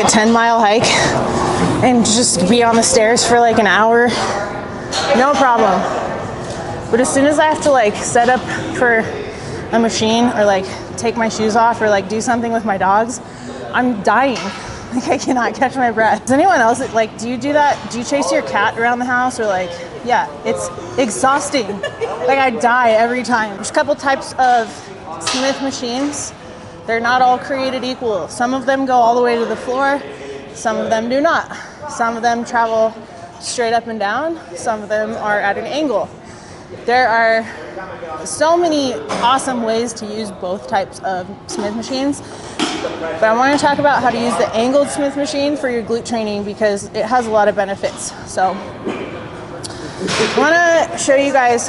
a 10-mile hike and just be on the stairs for like an hour, no problem. But as soon as I have to like set up for a machine or like take my shoes off or like do something with my dogs, I'm dying. Like I cannot catch my breath. Does anyone else, like, do you do that? Do you chase your cat around the house or like, yeah, it's exhausting. Like I die every time. There's a couple types of Smith machines. They're not all created equal. Some of them go all the way to the floor. Some of them do not. Some of them travel straight up and down. Some of them are at an angle. There are so many awesome ways to use both types of Smith machines. But I want to talk about how to use the angled Smith machine for your glute training because it has a lot of benefits. So I want to show you guys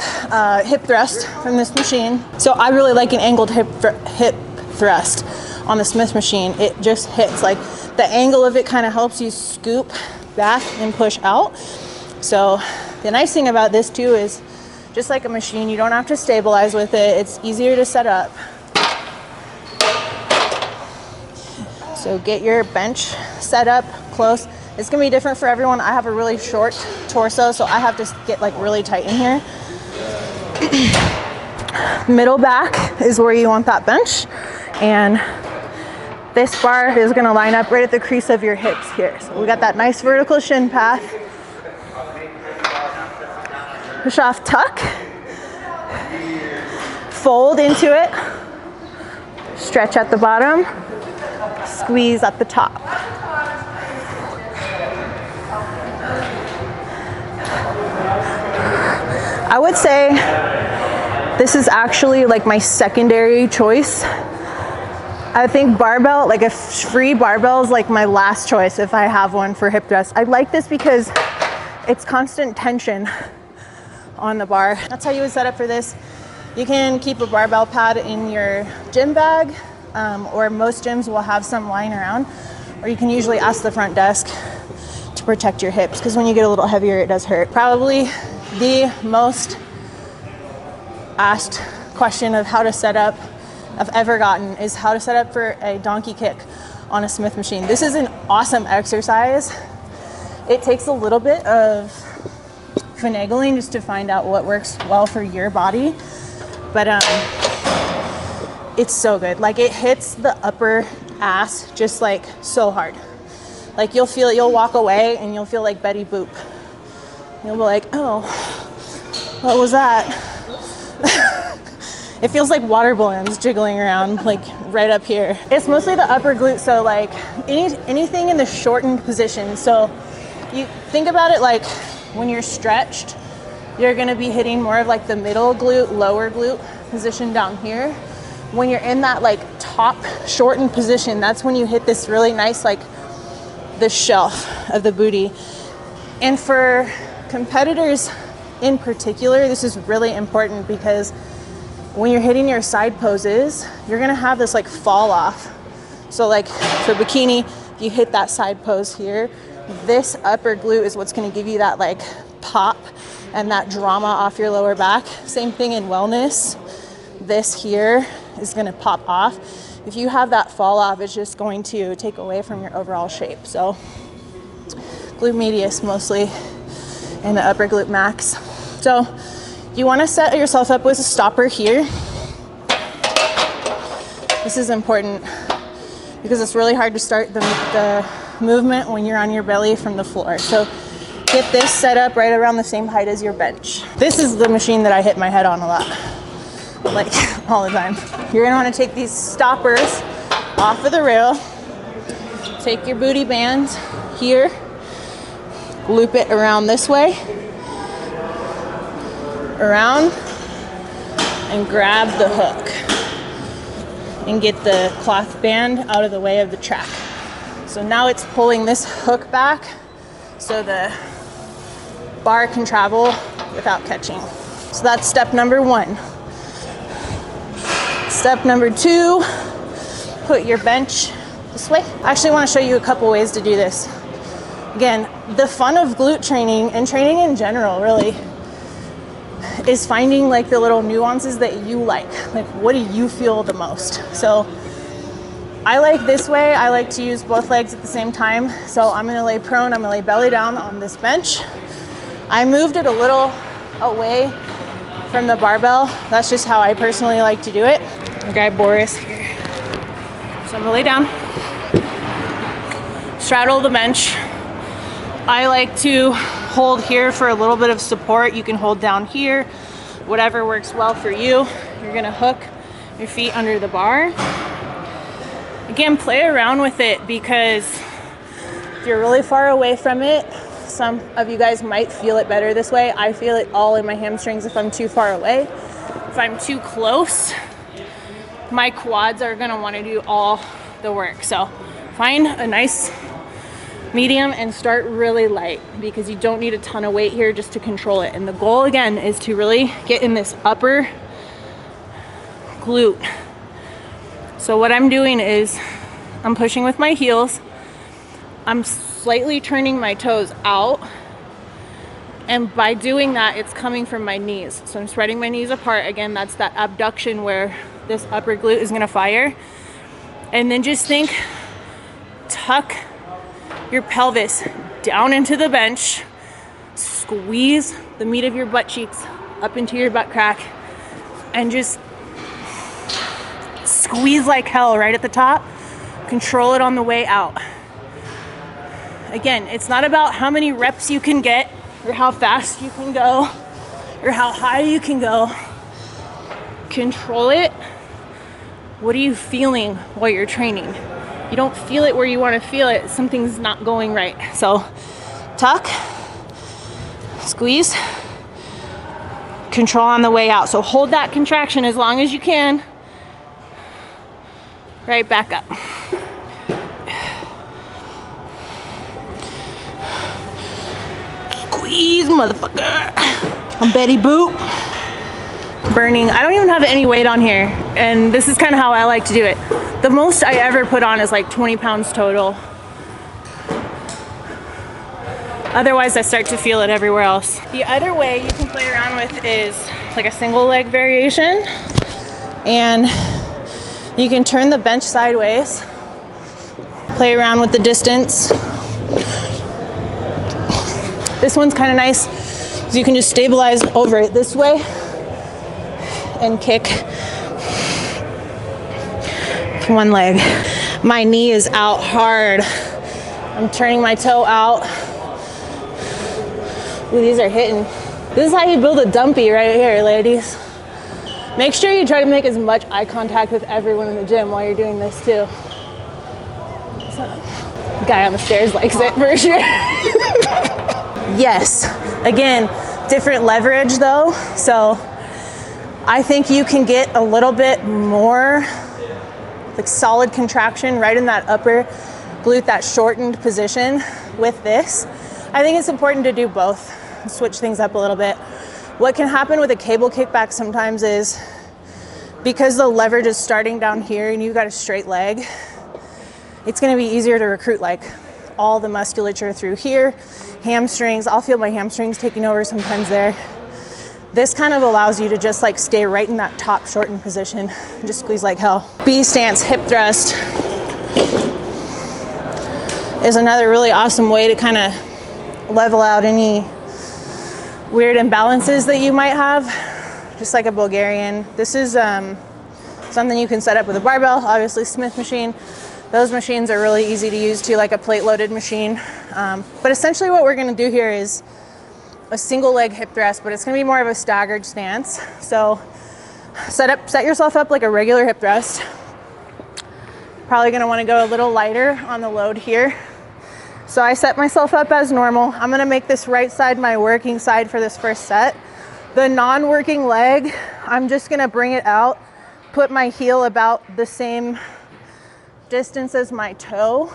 hip thrust from this machine. So I really like an angled hip thrust on the Smith machine. It just hits, like the angle of it kind of helps you scoop back and push out. So the nice thing about this too is just like a machine, you don't have to stabilize with it. It's easier to set up. So get your bench set up close. It's gonna be different for everyone. I have a really short torso, so I have to get like really tight in here. Middle back is where you want that bench. And this bar is gonna line up right at the crease of your hips here. So we got that nice vertical shin path. Push off, tuck. Fold into it. Stretch at the bottom. Squeeze at the top. I would say this is actually like my secondary choice. I think barbell, like a free barbell is like my last choice if I have one for hip thrust. I like this because it's constant tension on the bar. That's how you would set up for this. You can keep a barbell pad in your gym bag, or most gyms will have some lying around, or you can usually ask the front desk to protect your hips because when you get a little heavier, it does hurt. Probably the most asked question of how to set up I've ever gotten is how to set up for a donkey kick on a Smith machine. This is an awesome exercise. It takes a little bit of finagling just to find out what works well for your body, but it's so good. Like it hits the upper ass just like so hard. Like you'll feel it, you'll walk away and you'll feel like Betty Boop. You'll be like, oh, what was that? It feels like water balloons jiggling around like right up here. It's mostly the upper glute, so like anything in the shortened position. So you think about it like when you're stretched, you're gonna be hitting more of like the middle glute, lower glute position down here. When you're in that like top shortened position, that's when you hit this really nice, like the shelf of the booty. And for competitors in particular, this is really important because when you're hitting your side poses, you're gonna have this like fall off. So like for bikini, you hit that side pose here. This upper glute is what's gonna give you that like pop and that drama off your lower back. Same thing in wellness. This here is gonna pop off. If you have that fall off, it's just going to take away from your overall shape. So glute medius mostly and the upper glute max. So you wanna set yourself up with a stopper here. This is important because it's really hard to start the movement when you're on your belly from the floor. So get this set up right around the same height as your bench. This is the machine that I hit my head on a lot, like all the time. You're gonna wanna take these stoppers off of the rail, take your booty band here, loop it around this way, around, and grab the hook and get the cloth band out of the way of the track. So now it's pulling this hook back so the bar can travel without catching. So that's step number one. Step number two, put your bench this way. I actually want to show you a couple ways to do this. Again, the fun of glute training and training in general really is finding like the little nuances that you like what do you feel the most. So I like this way. I like to use both legs at the same time. So I'm gonna lay prone, I'm gonna lay belly down on this bench. I moved it a little away from the barbell. That's just how I personally like to do it. I'll grab Boris here. So I'm gonna lay down, straddle the bench. I like to hold here for a little bit of support. You can hold down here, whatever works well for you. You're gonna hook your feet under the bar. Again, play around with it, because if you're really far away from it, some of you guys might feel it better this way. I feel it all in my hamstrings if I'm too far away. If I'm too close, my quads are gonna wanna do all the work. So find a nice medium and start really light, because you don't need a ton of weight here just to control it. And the goal again is to really get in this upper glute. So what I'm doing is I'm pushing with my heels. I'm slightly turning my toes out. And by doing that, it's coming from my knees. So I'm spreading my knees apart. Again, that's that abduction where this upper glute is gonna fire. And then just think, tuck your pelvis down into the bench, squeeze the meat of your butt cheeks up into your butt crack, and just squeeze like hell right at the top. Control it on the way out. Again, it's not about how many reps you can get, or how fast you can go, or how high you can go. Control it. What are you feeling while you're training? You don't feel it where you want to feel it, something's not going right. So tuck, squeeze, control on the way out. So hold that contraction as long as you can. Right back up. Squeeze, motherfucker. I'm Betty Boop. Burning. I don't even have any weight on here, and this is kind of how I like to do it. The most I ever put on is like 20 pounds total. Otherwise, I start to feel it everywhere else. The other way you can play around with is like a single leg variation, and you can turn the bench sideways, play around with the distance. This one's kind of nice, so you can just stabilize over it this way and kick one leg. My knee is out hard. I'm turning my toe out. Ooh, these are hitting. This is how you build a dumpy right here, ladies. Make sure you try to make as much eye contact with everyone in the gym while you're doing this too. So, the guy on the stairs likes it for sure. Yes, again, different leverage though. So I think you can get a little bit more like solid contraction right in that upper glute, that shortened position with this. I think it's important to do both, switch things up a little bit. What can happen with a cable kickback sometimes is, because the leverage is starting down here and you've got a straight leg, it's gonna be easier to recruit like all the musculature through here, hamstrings. I'll feel my hamstrings taking over sometimes there. This kind of allows you to just like stay right in that top shortened position and just squeeze like hell. B stance hip thrust is another really awesome way to kind of level out any weird imbalances that you might have, just like a Bulgarian. This is something you can set up with a barbell, obviously Smith machine. Those machines are really easy to use too, like a plate loaded machine. But essentially what we're gonna do here is a single leg hip thrust, but it's gonna be more of a staggered stance. So set yourself up like a regular hip thrust. Probably gonna wanna go a little lighter on the load here. So I set myself up as normal. I'm gonna make this right side my working side for this first set. The non-working leg, I'm just gonna bring it out, put my heel about the same distance as my toe,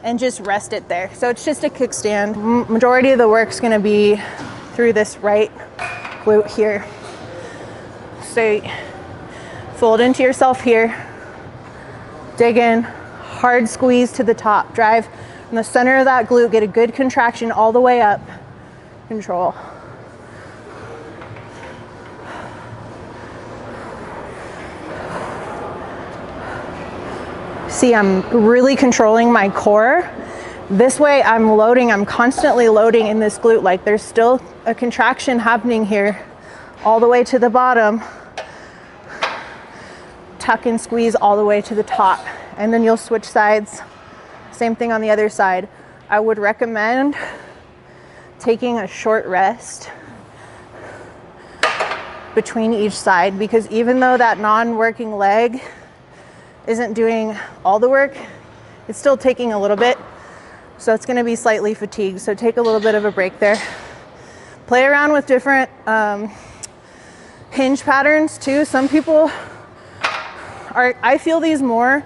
and just rest it there. So it's just a kickstand. Majority of the work's gonna be through this right glute here. So fold into yourself here, dig in, hard squeeze to the top, drive in the center of that glute, get a good contraction all the way up, control. See, I'm really controlling my core. This way I'm constantly loading in this glute. Like there's still a contraction happening here all the way to the bottom. Tuck and squeeze all the way to the top. And then you'll switch sides. Same thing on the other side. I would recommend taking a short rest between each side, because even though that non-working leg isn't doing all the work, it's still taking a little bit. So it's gonna be slightly fatigued. So take a little bit of a break there. Play around with different hinge patterns too. Some people I feel these more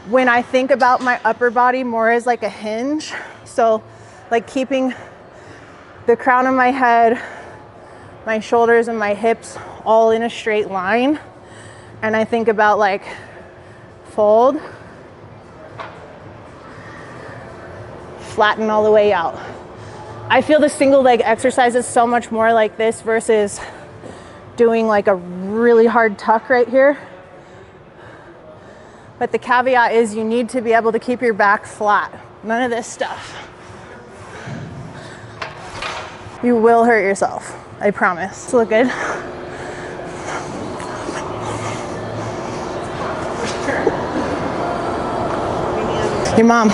when I think about my upper body more as like a hinge. So like keeping the crown of my head, my shoulders and my hips all in a straight line. And I think about like fold, flatten all the way out. I feel the single leg exercise is so much more like this versus doing like a really hard tuck right here. But the caveat is you need to be able to keep your back flat. None of this stuff. You will hurt yourself, I promise. Look good. Your mom.